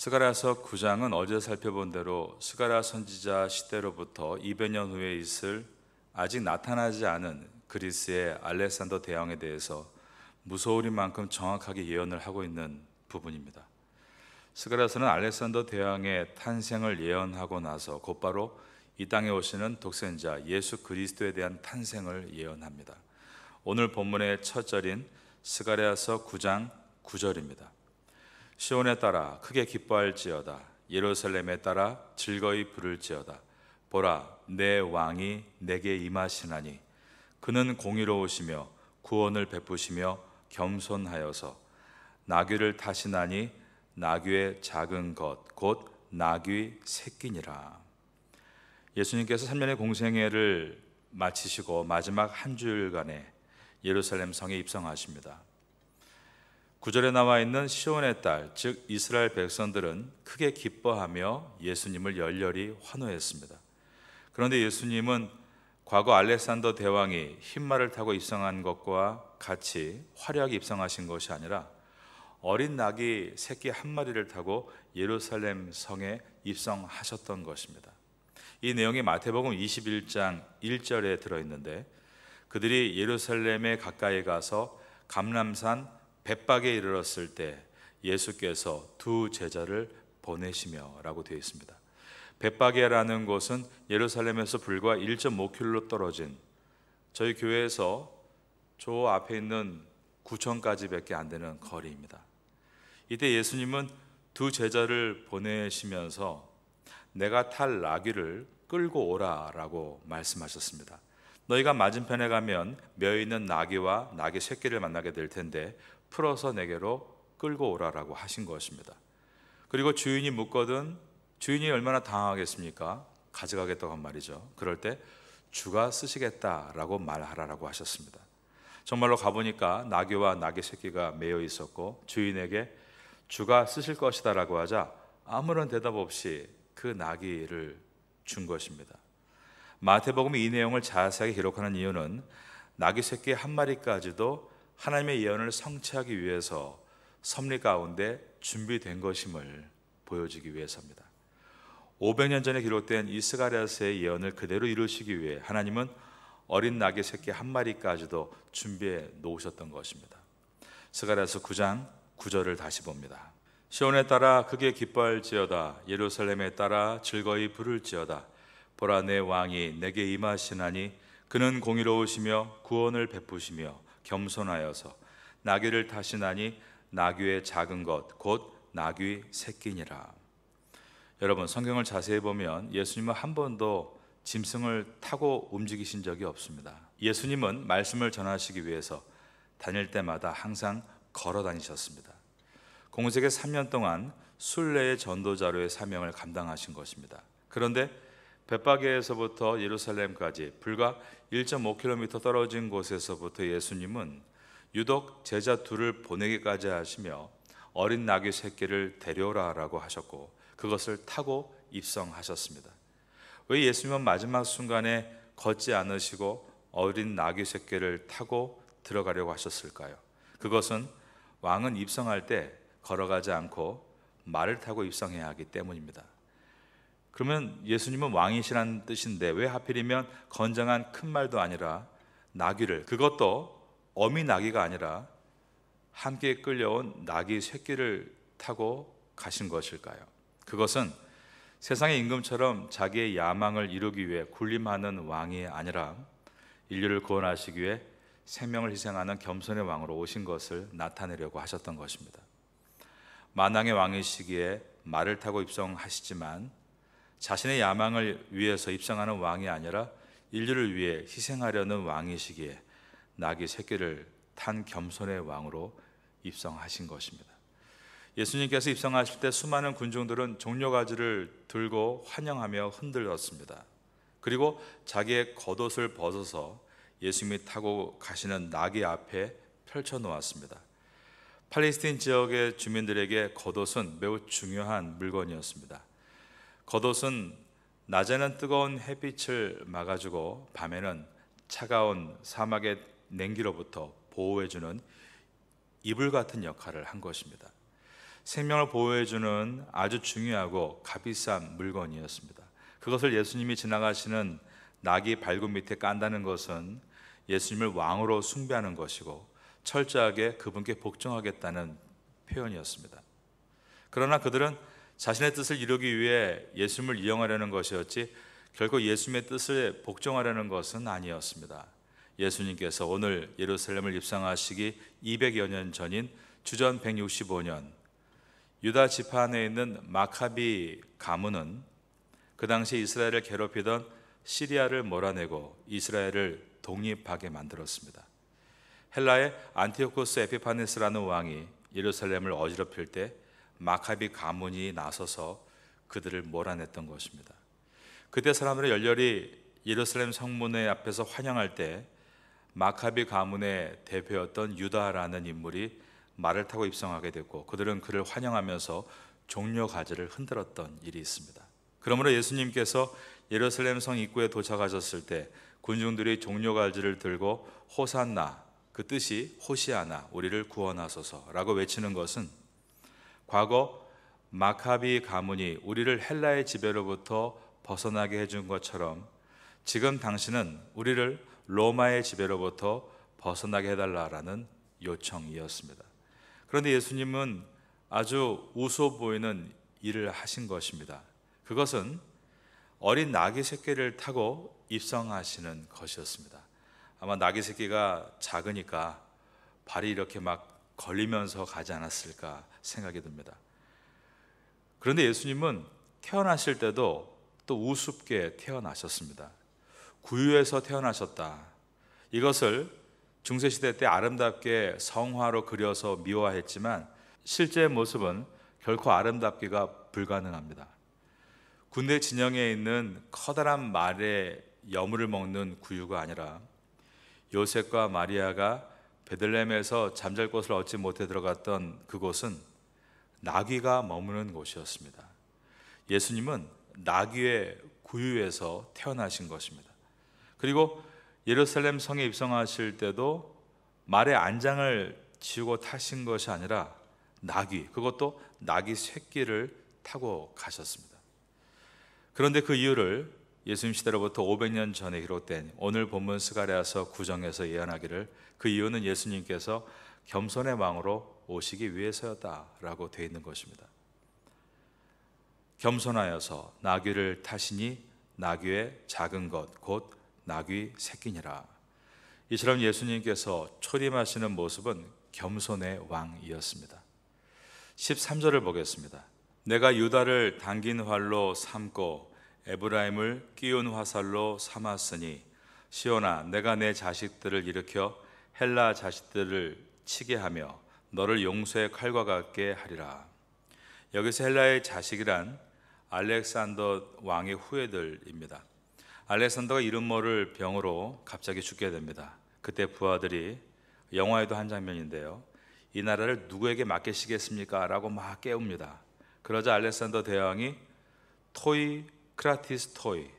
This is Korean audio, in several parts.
스가랴서 9장은 어제 살펴본 대로 스가랴 선지자 시대로부터 200년 후에 있을 아직 나타나지 않은 그리스의 알렉산더 대왕에 대해서 무서울만큼 정확하게 예언을 하고 있는 부분입니다. 스가랴서는 알렉산더 대왕의 탄생을 예언하고 나서 곧바로 이 땅에 오시는 독생자 예수 그리스도에 대한 탄생을 예언합니다. 오늘 본문의 첫 절인 스가랴서 9장 9절입니다. 시온에 따라 크게 기뻐할지어다. 예루살렘에 따라 즐거이 부를지어다. 보라, 내 왕이 내게 임하시나니 그는 공의로우시며 구원을 베푸시며 겸손하여서 나귀를 타시나니 나귀의 작은 것 곧 나귀 새끼니라. 예수님께서 3년의 공생애를 마치시고 마지막 한 주일간에 예루살렘 성에 입성하십니다. 9절에 나와 있는 시온의 딸, 즉 이스라엘 백성들은 크게 기뻐하며 예수님을 열렬히 환호했습니다. 그런데 예수님은 과거 알렉산더 대왕이 흰말을 타고 입성한 것과 같이 화려하게 입성하신 것이 아니라 어린 나귀 새끼 한 마리를 타고 예루살렘 성에 입성하셨던 것입니다. 이 내용이 마태복음 21장 1절에 들어있는데, 그들이 예루살렘에 가까이 가서 감람산 벳박에 이르렀을 때 예수께서 두 제자를 보내시며 라고 되어 있습니다. 벳박이라는 곳은 예루살렘에서 불과 1.5km 떨어진 저희 교회에서 저 앞에 있는 구청까지밖에 안 되는 거리입니다. 이때 예수님은 두 제자를 보내시면서 내가 탈 나귀를 끌고 오라라고 말씀하셨습니다. 너희가 맞은편에 가면 며 있는 나귀와 나귀 새끼를 만나게 될 텐데 풀어서 내게로 끌고 오라라고 하신 것입니다. 그리고 주인이 묻거든 주인이 얼마나 당황하겠습니까? 가져가겠다고 한 말이죠. 그럴 때 주가 쓰시겠다라고 말하라라고 하셨습니다. 정말로 가보니까 나귀와 나귀 새끼가 매여 있었고 주인에게 주가 쓰실 것이다라고 하자 아무런 대답 없이 그 나귀를 준 것입니다. 마태복음이 이 내용을 자세하게 기록하는 이유는 나귀 새끼 한 마리까지도 하나님의 예언을 성취하기 위해서 섭리 가운데 준비된 것임을 보여주기 위해서입니다. 500년 전에 기록된 이 스가랴서의 예언을 그대로 이루시기 위해 하나님은 어린 나귀 새끼 한 마리까지도 준비해 놓으셨던 것입니다. 스가랴서 9장 9절을 다시 봅니다. 시온에 따라 크게 기뻐할지어다. 예루살렘에 따라 즐거이 부를지어다. 보라, 내 왕이 내게 임하시나니 그는 공의로우시며 구원을 베푸시며 겸손하여서 나귀를 타시나니 나귀의 작은 것 곧 나귀 새끼니라. 여러분, 성경을 자세히 보면 예수님은 한 번도 짐승을 타고 움직이신 적이 없습니다. 예수님은 말씀을 전하시기 위해서 다닐 때마다 항상 걸어 다니셨습니다. 공생애 3년 동안 순례의 전도자로의 사명을 감당하신 것입니다. 그런데 벳바게에서부터 예루살렘까지 불과 1.5km 떨어진 곳에서부터 예수님은 유독 제자 둘을 보내기까지 하시며 어린 나귀 새끼를 데려오라라고 하셨고 그것을 타고 입성하셨습니다. 왜 예수님은 마지막 순간에 걷지 않으시고 어린 나귀 새끼를 타고 들어가려고 하셨을까요? 그것은 왕은 입성할 때 걸어가지 않고 말을 타고 입성해야 하기 때문입니다. 그러면 예수님은 왕이시라는 뜻인데 왜 하필이면 건장한 큰 말도 아니라 나귀를, 그것도 어미 나귀가 아니라 함께 끌려온 나귀 새끼를 타고 가신 것일까요? 그것은 세상의 임금처럼 자기의 야망을 이루기 위해 군림하는 왕이 아니라 인류를 구원하시기 위해 생명을 희생하는 겸손의 왕으로 오신 것을 나타내려고 하셨던 것입니다. 만왕의 왕이시기에 말을 타고 입성하시지만 자신의 야망을 위해서 입성하는 왕이 아니라 인류를 위해 희생하려는 왕이시기에 나귀 새끼를 탄 겸손의 왕으로 입성하신 것입니다. 예수님께서 입성하실 때 수많은 군중들은 종려가지를 들고 환영하며 흔들었습니다. 그리고 자기의 겉옷을 벗어서 예수님이 타고 가시는 나귀 앞에 펼쳐 놓았습니다. 팔레스타인 지역의 주민들에게 겉옷은 매우 중요한 물건이었습니다. 겉옷은 낮에는 뜨거운 햇빛을 막아주고 밤에는 차가운 사막의 냉기로부터 보호해주는 이불 같은 역할을 한 것입니다. 생명을 보호해주는 아주 중요하고 값비싼 물건이었습니다. 그것을 예수님이 지나가시는 나귀 발굽 밑에 깐다는 것은 예수님을 왕으로 숭배하는 것이고 철저하게 그분께 복종하겠다는 표현이었습니다. 그러나 그들은 자신의 뜻을 이루기 위해 예수님을 이용하려는 것이었지 결코 예수님의 뜻을 복종하려는 것은 아니었습니다. 예수님께서 오늘 예루살렘을 입성하시기 200여 년 전인 주전 165년 유다 지파 안에 있는 마카비 가문은 그 당시 이스라엘을 괴롭히던 시리아를 몰아내고 이스라엘을 독립하게 만들었습니다. 헬라의 안티오코스 에피파네스라는 왕이 예루살렘을 어지럽힐 때 마카비 가문이 나서서 그들을 몰아냈던 것입니다. 그때 사람들이 열렬히 예루살렘 성문의 앞에서 환영할 때 마카비 가문의 대표였던 유다라는 인물이 말을 타고 입성하게 됐고 그들은 그를 환영하면서 종려 가지를 흔들었던 일이 있습니다. 그러므로 예수님께서 예루살렘 성 입구에 도착하셨을 때 군중들이 종려 가지를 들고 호산나, 그 뜻이 호시아나, 우리를 구원하소서라고 외치는 것은 과거 마카비 가문이 우리를 헬라의 지배로부터 벗어나게 해준 것처럼 지금 당신은 우리를 로마의 지배로부터 벗어나게 해달라라는 요청이었습니다. 그런데 예수님은 아주 우스워 보이는 일을 하신 것입니다. 그것은 어린 나귀 새끼를 타고 입성하시는 것이었습니다. 아마 나귀 새끼가 작으니까 발이 이렇게 막 걸리면서 가지 않았을까 생각이 듭니다. 그런데 예수님은 태어나실 때도 또 우습게 태어나셨습니다. 구유에서 태어나셨다. 이것을 중세시대 때 아름답게 성화로 그려서 미화했지만 실제 모습은 결코 아름답기가 불가능합니다. 군대 진영에 있는 커다란 말의 여물을 먹는 구유가 아니라 요셉과 마리아가 베들레헴에서 잠잘 곳을 얻지 못해 들어갔던 그곳은 나귀가 머무는 곳이었습니다. 예수님은 나귀의 구유에서 태어나신 것입니다. 그리고 예루살렘 성에 입성하실 때도 말의 안장을 지우고 타신 것이 아니라 나귀, 그것도 나귀 새끼를 타고 가셨습니다. 그런데 그 이유를 예수님 시대로부터 500년 전에 기록된 오늘 본문 스가랴서 9장에서 예언하기를 그 이유는 예수님께서 겸손의 왕으로 오시기 위해서였다라고 되어 있는 것입니다. 겸손하여서 나귀를 타시니 나귀의 작은 것 곧 나귀 새끼니라. 이처럼 예수님께서 초림하시는 모습은 겸손의 왕이었습니다. 13절을 보겠습니다. 내가 유다를 당긴 활로 삼고 에브라임을 끼운 화살로 삼았으니 시온아 내가 내 자식들을 일으켜 헬라 자식들을 치게 하며 너를 용서의 칼과 같게 하리라. 여기서 헬라의 자식이란 알렉산더 왕의 후예들입니다. 알렉산더가 이름 모를 병으로 갑자기 죽게 됩니다. 그때 부하들이, 영화에도 한 장면인데요, 이 나라를 누구에게 맡기시겠습니까? 라고 막 깨웁니다. 그러자 알렉산더 대왕이 토이 크라티스 토이,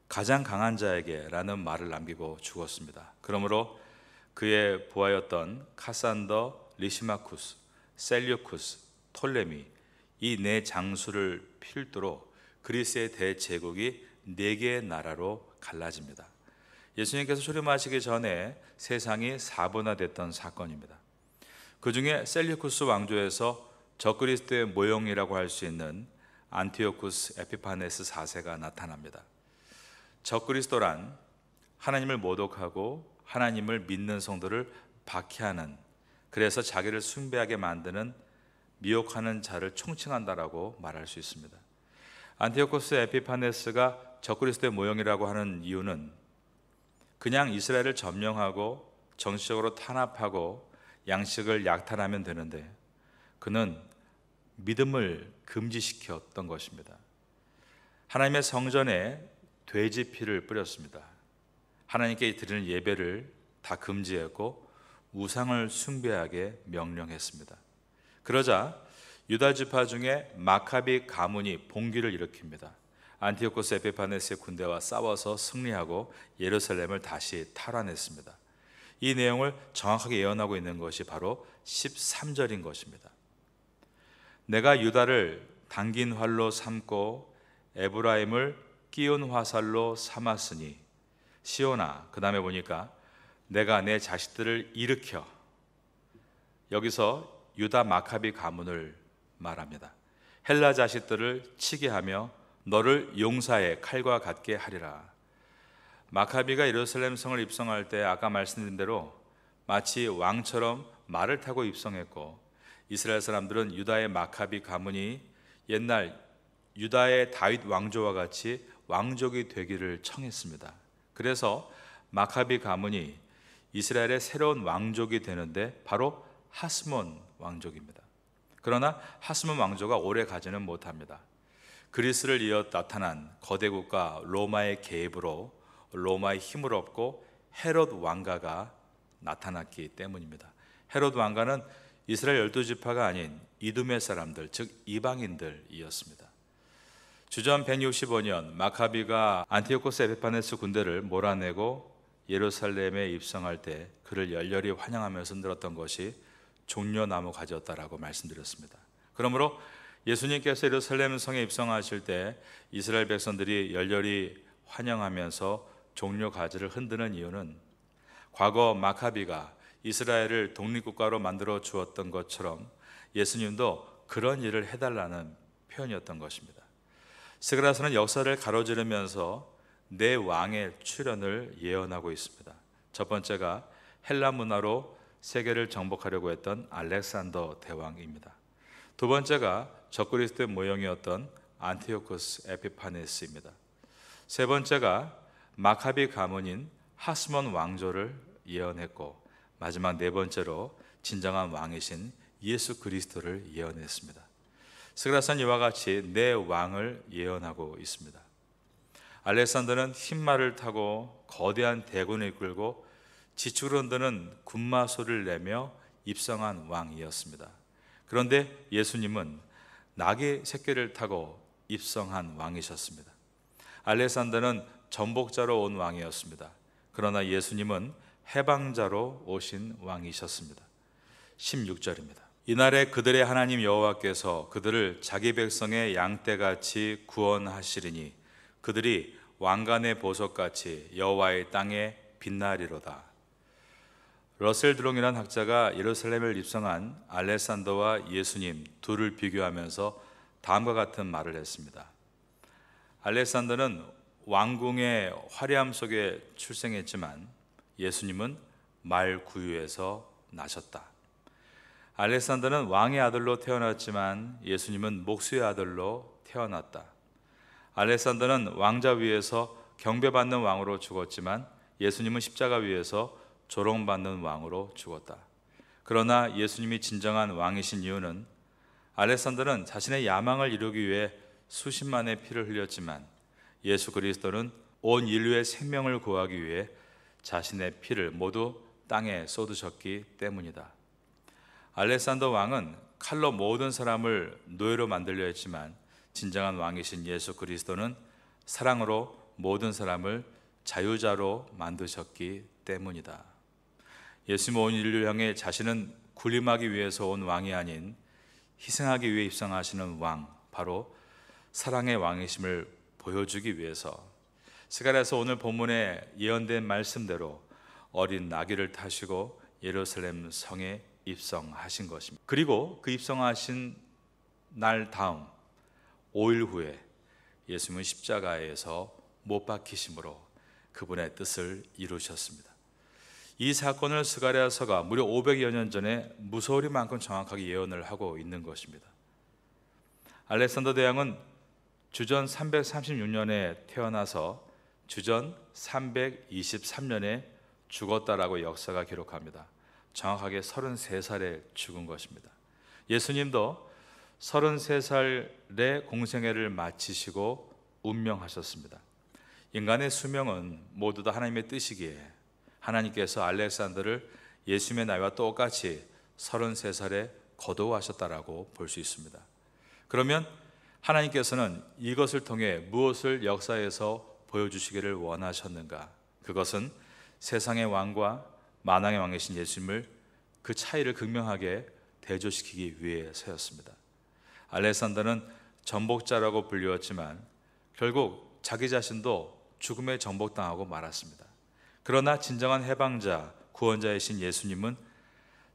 가장 강한 자에게 라는 말을 남기고 죽었습니다. 그러므로 그의 부하였던 카산더, 리시마쿠스, 셀류쿠스, 톨레미, 이 네 장수를 필두로 그리스의 대제국이 4개의 나라로 갈라집니다. 예수님께서 초림하시기 전에 세상이 4분화됐던 사건입니다. 그 중에 셀류쿠스 왕조에서 적그리스도의 모형이라고 할 수 있는 안티오쿠스 에피파네스 4세가 나타납니다. 적그리스도란 하나님을 모독하고 하나님을 믿는 성도를 박해하는, 그래서 자기를 숭배하게 만드는, 미혹하는 자를 총칭한다라고 말할 수 있습니다. 안티오코스 에피파네스가 적그리스도의 모형이라고 하는 이유는 그냥 이스라엘을 점령하고 정치적으로 탄압하고 양식을 약탈하면 되는데 그는 믿음을 금지시켰던 것입니다. 하나님의 성전에 돼지 피를 뿌렸습니다. 하나님께 드리는 예배를 다 금지했고 우상을 숭배하게 명령했습니다. 그러자 유다 지파 중에 마카비 가문이 봉기를 일으킵니다. 안티오코스 에피파네스의 군대와 싸워서 승리하고 예루살렘을 다시 탈환했습니다. 이 내용을 정확하게 예언하고 있는 것이 바로 13절인 것입니다. 내가 유다를 당긴 활로 삼고 에브라임을 끼운 화살로 삼았으니 시온아, 그 다음에 보니까 내가 내 자식들을 일으켜, 여기서 유다 마카비 가문을 말합니다. 헬라 자식들을 치게 하며 너를 용사의 칼과 같게 하리라. 마카비가 예루살렘 성을 입성할 때 아까 말씀드린 대로 마치 왕처럼 말을 타고 입성했고, 이스라엘 사람들은 유다의 마카비 가문이 옛날 유다의 다윗 왕조와 같이 왕족이 되기를 청했습니다. 그래서 마카비 가문이 이스라엘의 새로운 왕족이 되는데 바로 하스몬 왕족입니다. 그러나 하스몬 왕조가 오래 가지는 못합니다. 그리스를 이어 나타난 거대 국가 로마의 개입으로 로마의 힘을 얻고 헤롯 왕가가 나타났기 때문입니다. 헤롯 왕가는 이스라엘 12지파가 아닌 이두메 사람들, 즉 이방인들이었습니다. 주전 165년 마카비가 안티오코스 에피파네스 군대를 몰아내고 예루살렘에 입성할 때 그를 열렬히 환영하면서 흔들었던 것이 종려나무 가지였다라고 말씀드렸습니다. 그러므로 예수님께서 예루살렘 성에 입성하실 때 이스라엘 백성들이 열렬히 환영하면서 종려가지를 흔드는 이유는 과거 마카비가 이스라엘을 독립국가로 만들어 주었던 것처럼 예수님도 그런 일을 해달라는 표현이었던 것입니다. 스가랴서는 역사를 가로지르면서 내 왕의 출현을 예언하고 있습니다. 첫 번째가 헬라 문화로 세계를 정복하려고 했던 알렉산더 대왕입니다. 두 번째가 적그리스도의 모형이었던 안티오코스 에피파네스입니다. 세 번째가 마카비 가문인 하스몬 왕조를 예언했고, 마지막 네 번째로 진정한 왕이신 예수 그리스도를 예언했습니다. 스가랴서는 이와 같이 내 왕을 예언하고 있습니다. 알렉산더는 흰말을 타고 거대한 대군을 이끌고 지축을 흔드는 군마 소리를 내며 입성한 왕이었습니다. 그런데 예수님은 낙의 새끼를 타고 입성한 왕이셨습니다. 알렉산더는 전복자로 온 왕이었습니다. 그러나 예수님은 해방자로 오신 왕이셨습니다. 16절입니다. 이날에 그들의 하나님 여호와께서 그들을 자기 백성의 양떼같이 구원하시리니 그들이 왕관의 보석같이 여호와의 땅에 빛나리로다. 러셀 드롱이라는 학자가 예루살렘을 입성한 알렉산더와 예수님 둘을 비교하면서 다음과 같은 말을 했습니다. 알렉산더는 왕궁의 화려함 속에 출생했지만 예수님은 말구유에서 나셨다. 알렉산더는 왕의 아들로 태어났지만 예수님은 목수의 아들로 태어났다. 알렉산더는 왕자 위에서 경배받는 왕으로 죽었지만 예수님은 십자가 위에서 조롱받는 왕으로 죽었다. 그러나 예수님이 진정한 왕이신 이유는 알렉산더는 자신의 야망을 이루기 위해 수십만의 피를 흘렸지만 예수 그리스도는 온 인류의 생명을 구하기 위해 자신의 피를 모두 땅에 쏟으셨기 때문이다. 알렉산더 왕은 칼로 모든 사람을 노예로 만들려 했지만 진정한 왕이신 예수 그리스도는 사랑으로 모든 사람을 자유자로 만드셨기 때문이다. 예수님은 온 인류를 향해 자신은 군림하기 위해서 온 왕이 아닌 희생하기 위해 입성하시는 왕, 바로 사랑의 왕이심을 보여주기 위해서 스가랴서 오늘 본문에 예언된 말씀대로 어린 나귀를 타시고 예루살렘 성에 입성하신 것입니다. 그리고 그 입성하신 날 다음 5일 후에 예수님은 십자가에서 못 박히심으로 그분의 뜻을 이루셨습니다. 이 사건을 스가랴서가 무려 500여 년 전에 무서우리만큼 정확하게 예언을 하고 있는 것입니다. 알렉산더 대왕은 주전 336년에 태어나서 주전 323년에 죽었다라고 역사가 기록합니다. 정확하게 33살에 죽은 것입니다. 예수님도 33살에 공생애를 마치시고 운명하셨습니다. 인간의 수명은 모두 다 하나님의 뜻이기에 하나님께서 알렉산더를 예수님의 나이와 똑같이 33살에 거두어하셨다라고 볼 수 있습니다. 그러면 하나님께서는 이것을 통해 무엇을 역사에서 보여주시기를 원하셨는가? 그것은 세상의 왕과 만왕의 왕이신 예수님을 그 차이를 극명하게 대조시키기 위해서였습니다. 알렉산더는 정복자라고 불리웠지만 결국 자기 자신도 죽음에 정복당하고 말았습니다. 그러나 진정한 해방자, 구원자이신 예수님은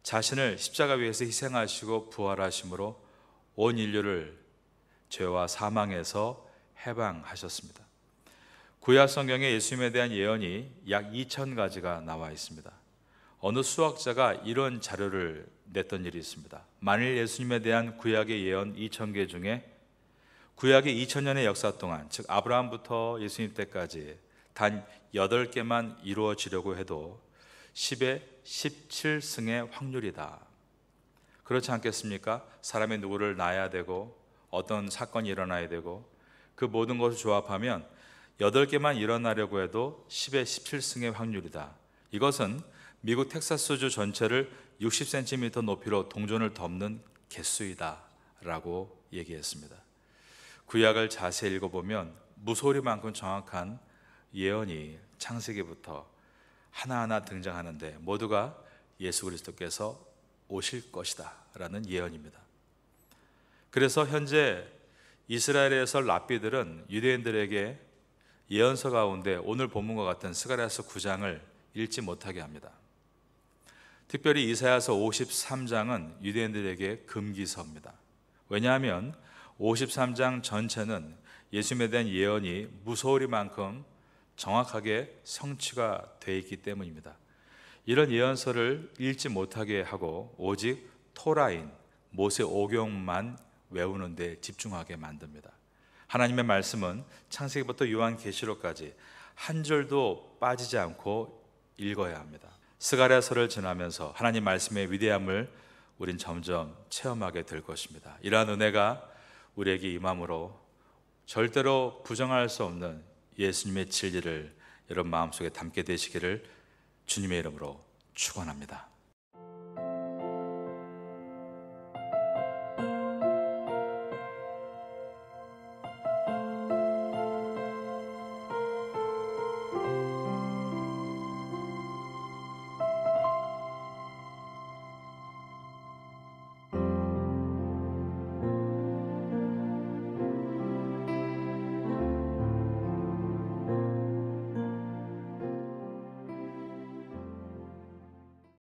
자신을 십자가 위에서 희생하시고 부활하심으로 온 인류를 죄와 사망에서 해방하셨습니다. 구약 성경에 예수님에 대한 예언이 약 2,000가지가 나와 있습니다. 어느 수학자가 이런 자료를 냈던 일이 있습니다. 만일 예수님에 대한 구약의 예언 2,000개 중에 구약의 2000년의 역사 동안, 즉 아브라함부터 예수님 때까지 단 8개만 이루어지려고 해도 10의 17승의 확률이다. 그렇지 않겠습니까? 사람이 누구를 낳아야 되고 어떤 사건이 일어나야 되고 그 모든 것을 조합하면 8개만 일어나려고 해도 10의 17승의 확률이다. 이것은 미국 텍사스주 전체를 60cm 높이로 동전을 덮는 개수이다 라고 얘기했습니다. 구약을 자세히 읽어보면 무소리만큼 정확한 예언이 창세기부터 하나하나 등장하는데 모두가 예수 그리스도께서 오실 것이다 라는 예언입니다. 그래서 현재 이스라엘에서 랍비들은 유대인들에게 예언서 가운데 오늘 본문과 같은 스가랴서 9장을 읽지 못하게 합니다. 특별히 이사야서 53장은 유대인들에게 금기서입니다. 왜냐하면 53장 전체는 예수님에 대한 예언이 무소리만큼 정확하게 성취가 되어 있기 때문입니다. 이런 예언서를 읽지 못하게 하고 오직 토라인, 모세 오경만 외우는 데 집중하게 만듭니다. 하나님의 말씀은 창세기부터 요한계시록까지 한 절도 빠지지 않고 읽어야 합니다. 스가랴서를 지나면서 하나님 말씀의 위대함을 우린 점점 체험하게 될 것입니다. 이러한 은혜가 우리에게 임함으로 절대로 부정할 수 없는 예수님의 진리를 여러분 마음속에 담게 되시기를 주님의 이름으로 축원합니다.